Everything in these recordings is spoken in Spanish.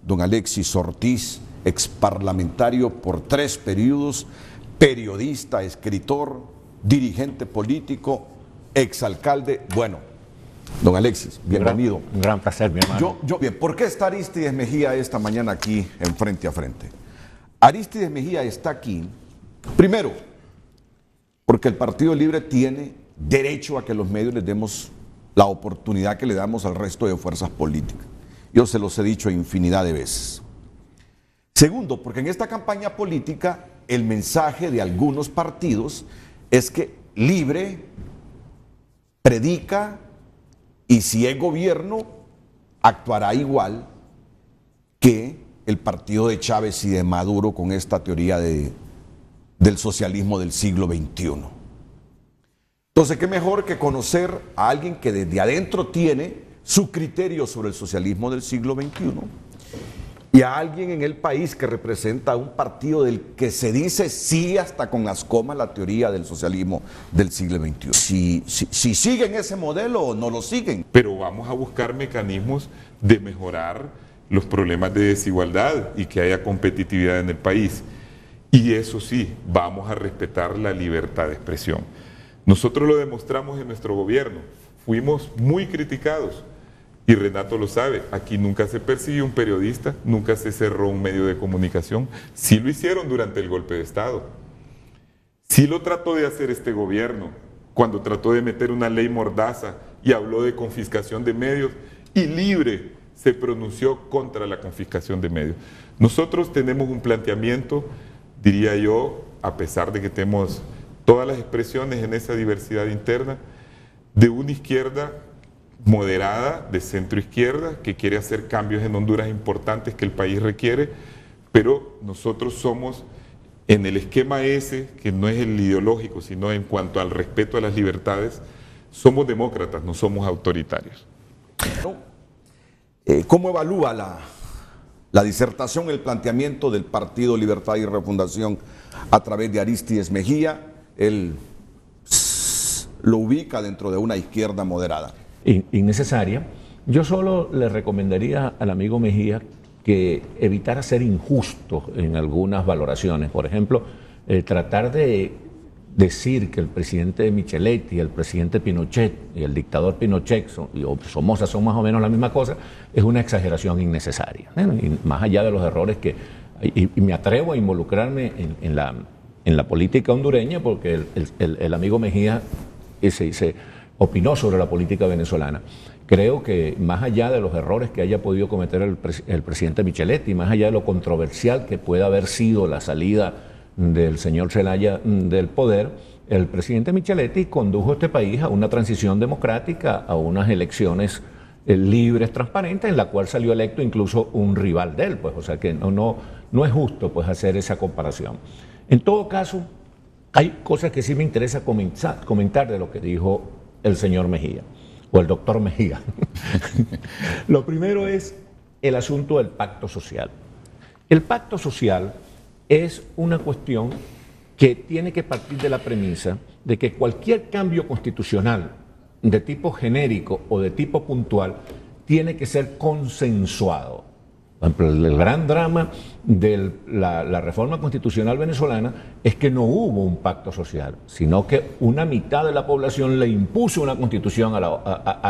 don Alexis Ortiz, exparlamentario por 3 periodos, periodista, escritor, dirigente político, exalcalde. Bueno, don Alexis, bienvenido. Un gran placer, mi hermano. Bien, ¿por qué está Arístides Mejía esta mañana aquí en Frente a Frente? Arístides Mejía está aquí, primero, porque el Partido Libre tiene derecho a que los medios les demos la oportunidad que le damos al resto de fuerzas políticas. Yo se los he dicho infinidad de veces. Segundo, porque en esta campaña política el mensaje de algunos partidos es que Libre predica y si es gobierno actuará igual que el partido de Chávez y de Maduro con esta teoría del socialismo del siglo XXI. Entonces, ¿qué mejor que conocer a alguien que desde adentro tiene su criterio sobre el socialismo del siglo XXI y a alguien en el país que representa a un partido del que se dice sí hasta con las comas la teoría del socialismo del siglo XXI? Si siguen ese modelo o no lo siguen. Pero vamos a buscar mecanismos de mejorar los problemas de desigualdad y que haya competitividad en el país. Y eso sí, vamos a respetar la libertad de expresión. Nosotros lo demostramos en nuestro gobierno. Fuimos muy criticados. Y Renato lo sabe, aquí nunca se persiguió un periodista, nunca se cerró un medio de comunicación. Sí lo hicieron durante el golpe de Estado. Sí lo trató de hacer este gobierno, cuando trató de meter una ley mordaza y habló de confiscación de medios, y Libre se pronunció contra la confiscación de medios. Nosotros tenemos un planteamiento, diría yo, a pesar de que tenemos todas las expresiones en esa diversidad interna, de una izquierda moderada, de centro izquierda, que quiere hacer cambios en Honduras importantes que el país requiere, pero nosotros somos en el esquema ese, que no es el ideológico, sino en cuanto al respeto a las libertades, somos demócratas, no somos autoritarios. ¿Cómo evalúa la disertación, el planteamiento del Partido Libertad y Refundación a través de Arístides Mejía? Él lo ubica dentro de una izquierda moderada. Innecesaria. Yo solo le recomendaría al amigo Mejía que evitara ser injusto en algunas valoraciones. Por ejemplo, tratar de decir que el presidente Micheletti, el presidente Pinochet y el dictador Pinochet o Somoza son más o menos la misma cosa, es una exageración innecesaria. Y más allá de los errores que... Y me atrevo a involucrarme en la política hondureña porque el amigo Mejía se opinó sobre la política venezolana. Creo que más allá de los errores que haya podido cometer el presidente Micheletti, más allá de lo controversial que pueda haber sido la salida del señor Zelaya del poder, el presidente Micheletti condujo este país a una transición democrática, a unas elecciones libres, transparentes, en la cual salió electo incluso un rival de él, pues, o sea que no es justo pues hacer esa comparación. En todo caso, hay cosas que sí me interesa comentar de lo que dijo el señor Mejía, o el doctor Mejía. Lo primero es el asunto del pacto social. El pacto social es una cuestión que tiene que partir de la premisa de que cualquier cambio constitucional de tipo genérico o de tipo puntual tiene que ser consensuado. Por ejemplo, el gran drama de la reforma constitucional venezolana es que no hubo un pacto social, sino que una mitad de la población le impuso una constitución a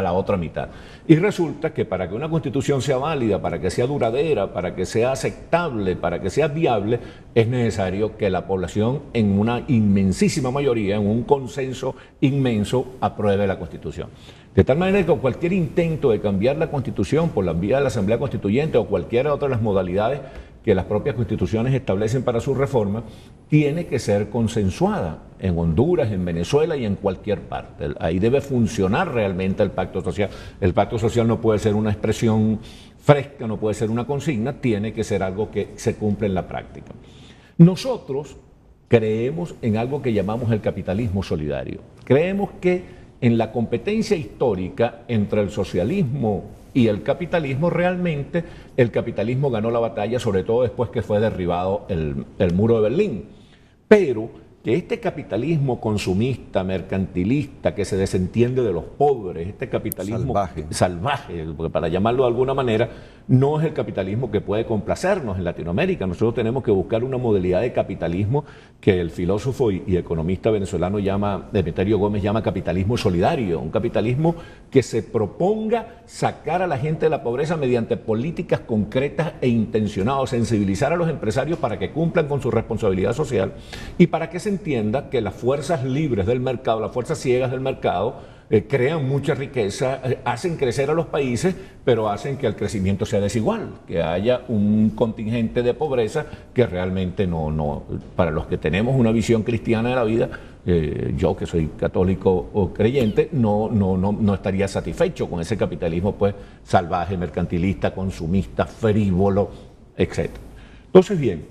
la otra mitad. Y resulta que para que una constitución sea válida, para que sea duradera, para que sea aceptable, para que sea viable, es necesario que la población en una inmensísima mayoría, en un consenso inmenso, apruebe la constitución. De tal manera que cualquier intento de cambiar la Constitución por la vía de la Asamblea Constituyente o cualquiera otra de las modalidades que las propias constituciones establecen para su reforma, tiene que ser consensuada en Honduras, en Venezuela y en cualquier parte. Ahí debe funcionar realmente el pacto social. El pacto social no puede ser una expresión fresca, no puede ser una consigna, tiene que ser algo que se cumple en la práctica. Nosotros creemos en algo que llamamos el capitalismo solidario. Creemos que en la competencia histórica entre el socialismo y el capitalismo, realmente el capitalismo ganó la batalla, sobre todo después que fue derribado el muro de Berlín. Pero que este capitalismo consumista, mercantilista, que se desentiende de los pobres, este capitalismo salvaje, para llamarlo de alguna manera, no es el capitalismo que puede complacernos en Latinoamérica. Nosotros tenemos que buscar una modalidad de capitalismo que el filósofo y economista venezolano Demetrio Gómez llama capitalismo solidario, un capitalismo que se proponga sacar a la gente de la pobreza mediante políticas concretas e intencionadas, sensibilizar a los empresarios para que cumplan con su responsabilidad social y para que se entienda que las fuerzas libres del mercado, las fuerzas ciegas del mercado, crean mucha riqueza, hacen crecer a los países, pero hacen que el crecimiento sea desigual, que haya un contingente de pobreza que realmente para los que tenemos una visión cristiana de la vida, yo que soy católico o creyente, no estaría satisfecho con ese capitalismo pues salvaje, mercantilista, consumista, frívolo, etc. Entonces, bien,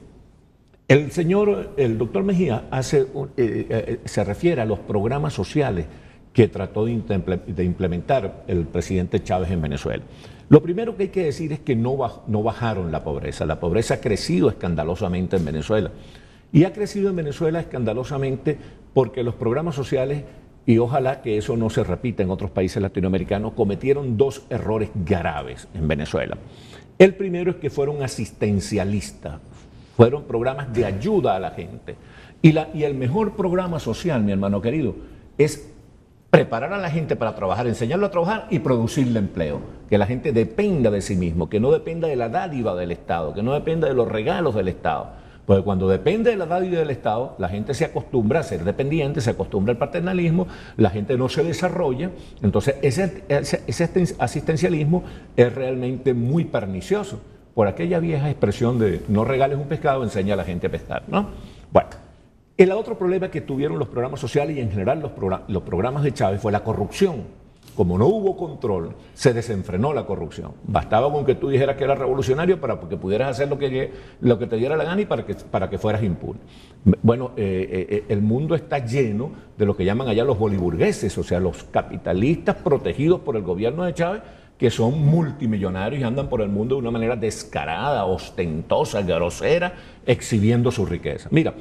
el doctor Mejía se refiere a los programas sociales que trató de implementar el presidente Chávez en Venezuela. Lo primero que hay que decir es que no bajaron la pobreza. La pobreza ha crecido escandalosamente en Venezuela. Y ha crecido en Venezuela escandalosamente porque los programas sociales, y ojalá que eso no se repita en otros países latinoamericanos, cometieron dos errores graves en Venezuela. El primero es que fueron asistencialistas, fueron programas de ayuda a la gente. Y el mejor programa social, mi hermano querido, es preparar a la gente para trabajar, enseñarlo a trabajar y producirle empleo. Que la gente dependa de sí mismo, que no dependa de la dádiva del Estado, que no dependa de los regalos del Estado. Porque cuando depende de la dádiva del Estado, la gente se acostumbra a ser dependiente, se acostumbra al paternalismo, la gente no se desarrolla. Entonces ese asistencialismo es realmente muy pernicioso. Por aquella vieja expresión de no regales un pescado, enseña a la gente a pescar, ¿no? Bueno. El otro problema que tuvieron los programas sociales y en general los programas de Chávez fue la corrupción. Como no hubo control, se desenfrenó la corrupción. Bastaba con que tú dijeras que eras revolucionario para que pudieras hacer lo que te diera la gana y para que fueras impune. Bueno, el mundo está lleno de lo que llaman allá los boliburgueses, o sea, los capitalistas protegidos por el gobierno de Chávez, que son multimillonarios y andan por el mundo de una manera descarada, ostentosa, grosera, exhibiendo su riqueza. Mira,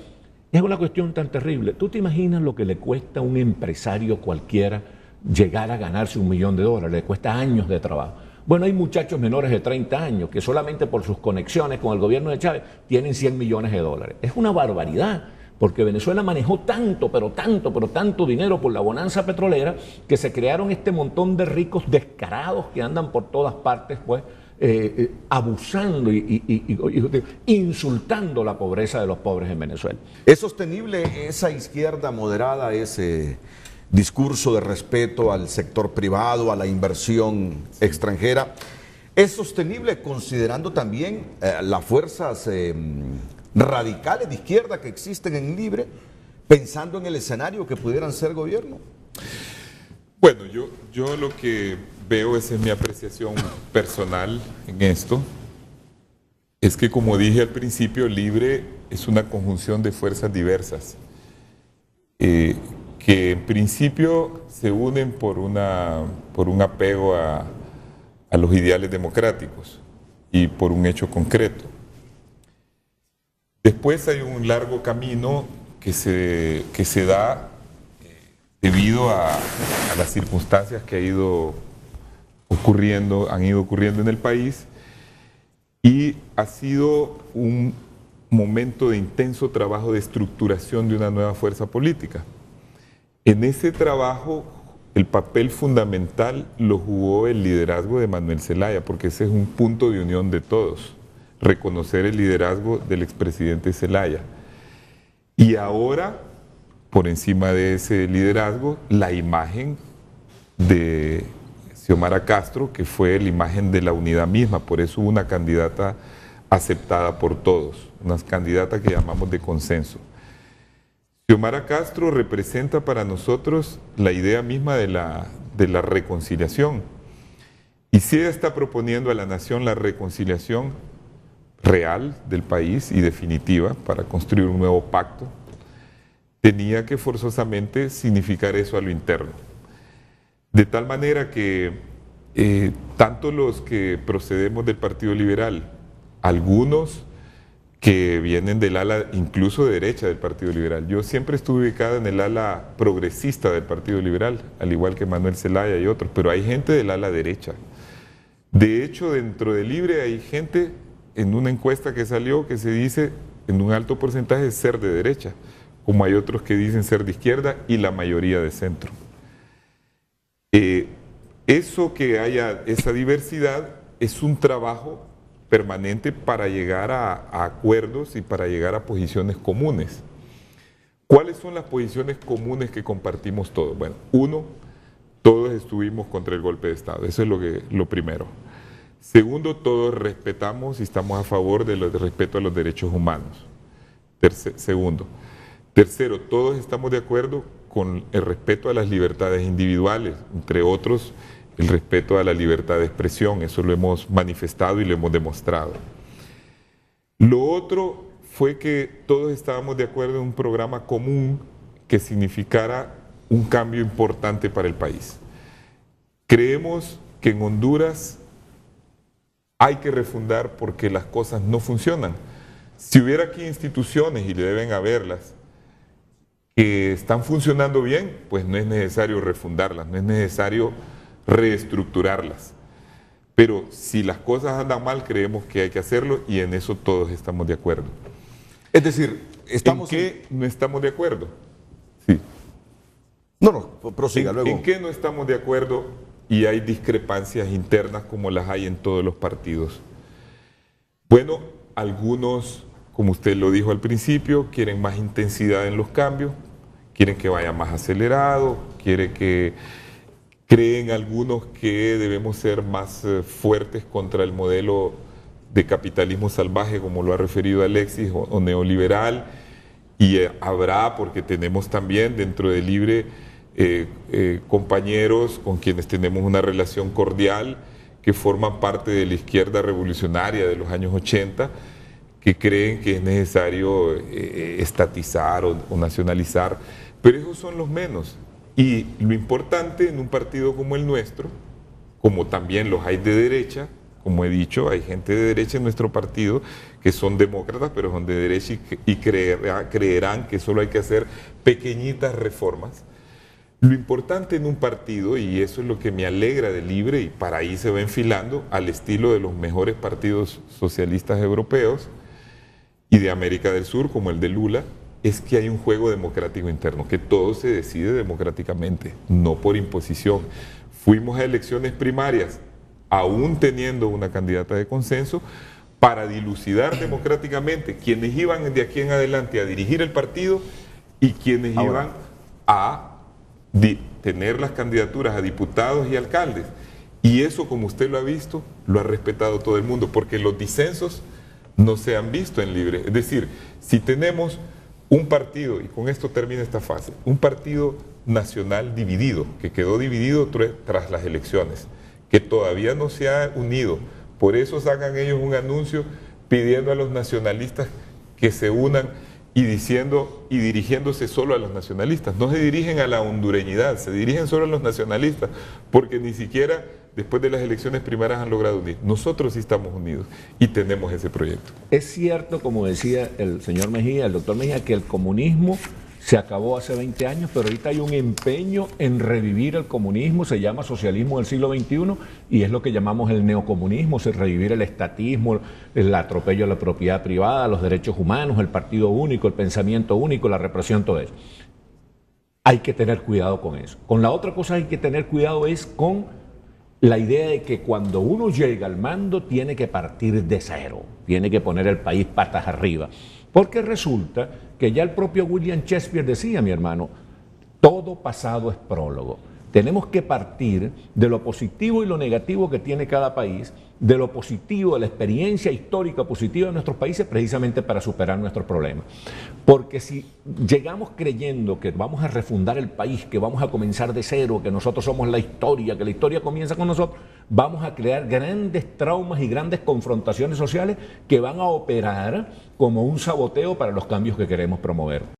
es una cuestión tan terrible. ¿Tú te imaginas lo que le cuesta a un empresario cualquiera llegar a ganarse $1 millón? Le cuesta años de trabajo. Bueno, hay muchachos menores de 30 años que solamente por sus conexiones con el gobierno de Chávez tienen $100 millones. Es una barbaridad, porque Venezuela manejó tanto dinero por la bonanza petrolera que se crearon este montón de ricos descarados que andan por todas partes, pues, abusando y insultando la pobreza de los pobres en Venezuela. ¿Es sostenible esa izquierda moderada, ese discurso de respeto al sector privado, a la inversión extranjera? ¿Es sostenible considerando también las fuerzas radicales de izquierda que existen en Libre, pensando en el escenario que pudieran ser gobierno? Bueno, yo lo que veo, esa es mi apreciación personal en esto, es que, como dije al principio, Libre es una conjunción de fuerzas diversas que en principio se unen por un apego a los ideales democráticos y por un hecho concreto. Después hay un largo camino que se da debido a las circunstancias que han ido ocurriendo en el país, y ha sido un momento de intenso trabajo de estructuración de una nueva fuerza política. En ese trabajo, el papel fundamental lo jugó el liderazgo de Manuel Zelaya, porque ese es un punto de unión de todos, reconocer el liderazgo del expresidente Zelaya. Y ahora, por encima de ese liderazgo, la imagen de Xiomara Castro, que fue la imagen de la unidad misma, por eso hubo una candidata aceptada por todos, una candidata que llamamos de consenso. Xiomara Castro representa para nosotros la idea misma de la reconciliación. Y si ella está proponiendo a la nación la reconciliación real del país y definitiva para construir un nuevo pacto, tenía que forzosamente significar eso a lo interno. De tal manera que tanto los que procedemos del Partido Liberal, algunos que vienen del ala incluso derecha del Partido Liberal, yo siempre estuve ubicada en el ala progresista del Partido Liberal, al igual que Manuel Zelaya y otros, pero hay gente del ala derecha De hecho, dentro de Libre hay gente, en una encuesta que salió, que se dice en un alto porcentaje ser de derecha, como hay otros que dicen ser de izquierda y la mayoría de centro. Eso que haya esa diversidad es un trabajo permanente para llegar a acuerdos y para llegar a posiciones comunes. ¿Cuáles son las posiciones comunes que compartimos todos? Bueno, uno, todos estuvimos contra el golpe de Estado, eso es lo primero. Segundo, todos respetamos y estamos a favor del respeto a los derechos humanos. Segundo. Tercero, todos estamos de acuerdo con el respeto a las libertades individuales, entre otros, el respeto a la libertad de expresión, eso lo hemos manifestado y lo hemos demostrado. Lo otro fue que todos estábamos de acuerdo en un programa común que significara un cambio importante para el país. Creemos que en Honduras hay que refundar porque las cosas no funcionan. Si hubiera aquí instituciones, y deben haberlas, que están funcionando bien, pues no es necesario refundarlas, no es necesario reestructurarlas. Pero si las cosas andan mal, creemos que hay que hacerlo y en eso todos estamos de acuerdo. Es decir, estamos... ¿En qué no estamos de acuerdo? Sí. No, prosiga luego. ¿En qué no estamos de acuerdo y hay discrepancias internas como las hay en todos los partidos? Bueno, algunos, como usted lo dijo al principio, quieren más intensidad en los cambios, quieren que vaya más acelerado, creen algunos que debemos ser más fuertes contra el modelo de capitalismo salvaje, como lo ha referido Alexis, o neoliberal, y habrá, porque tenemos también dentro de Libre compañeros con quienes tenemos una relación cordial, que forman parte de la izquierda revolucionaria de los años 80, que creen que es necesario estatizar o nacionalizar, pero esos son los menos. Y lo importante en un partido como el nuestro, como también los hay de derecha, como he dicho, hay gente de derecha en nuestro partido que son demócratas, pero son de derecha y creerán que solo hay que hacer pequeñitas reformas. Lo importante en un partido, y eso es lo que me alegra de Libre, y para ahí se va enfilando al estilo de los mejores partidos socialistas europeos y de América del Sur, como el de Lula, es que hay un juego democrático interno, que todo se decide democráticamente, no por imposición. Fuimos a elecciones primarias, aún teniendo una candidata de consenso, para dilucidar democráticamente quienes iban de aquí en adelante a dirigir el partido y quienes iban a tener las candidaturas a diputados y alcaldes. Y eso, como usted lo ha visto, lo ha respetado todo el mundo, porque los disensos no se han visto en Libre. Es decir, si tenemos un partido, y con esto termina esta fase, un partido nacional dividido, que quedó dividido tras las elecciones, que todavía no se ha unido, por eso sacan ellos un anuncio pidiendo a los nacionalistas que se unan y dirigiéndose solo a los nacionalistas. No se dirigen a la hondureñidad, se dirigen solo a los nacionalistas, porque ni siquiera después de las elecciones primarias han logrado unir. Nosotros sí estamos unidos y tenemos ese proyecto. Es cierto, como decía el señor Mejía, el doctor Mejía, que el comunismo se acabó hace 20 años, pero ahorita hay un empeño en revivir el comunismo, se llama socialismo del siglo XXI, y es lo que llamamos el neocomunismo, es revivir el estatismo, el atropello a la propiedad privada, los derechos humanos, el partido único, el pensamiento único, la represión, todo eso. Hay que tener cuidado con eso. Con la otra cosa hay que tener cuidado es con la idea de que cuando uno llega al mando tiene que partir de cero, tiene que poner el país patas arriba. Porque resulta que ya el propio William Shakespeare decía, mi hermano, todo pasado es prólogo. Tenemos que partir de lo positivo y lo negativo que tiene cada país, de lo positivo, de la experiencia histórica positiva de nuestros países, precisamente para superar nuestros problemas. Porque si llegamos creyendo que vamos a refundar el país, que vamos a comenzar de cero, que nosotros somos la historia, que la historia comienza con nosotros, vamos a crear grandes traumas y grandes confrontaciones sociales que van a operar como un saboteo para los cambios que queremos promover.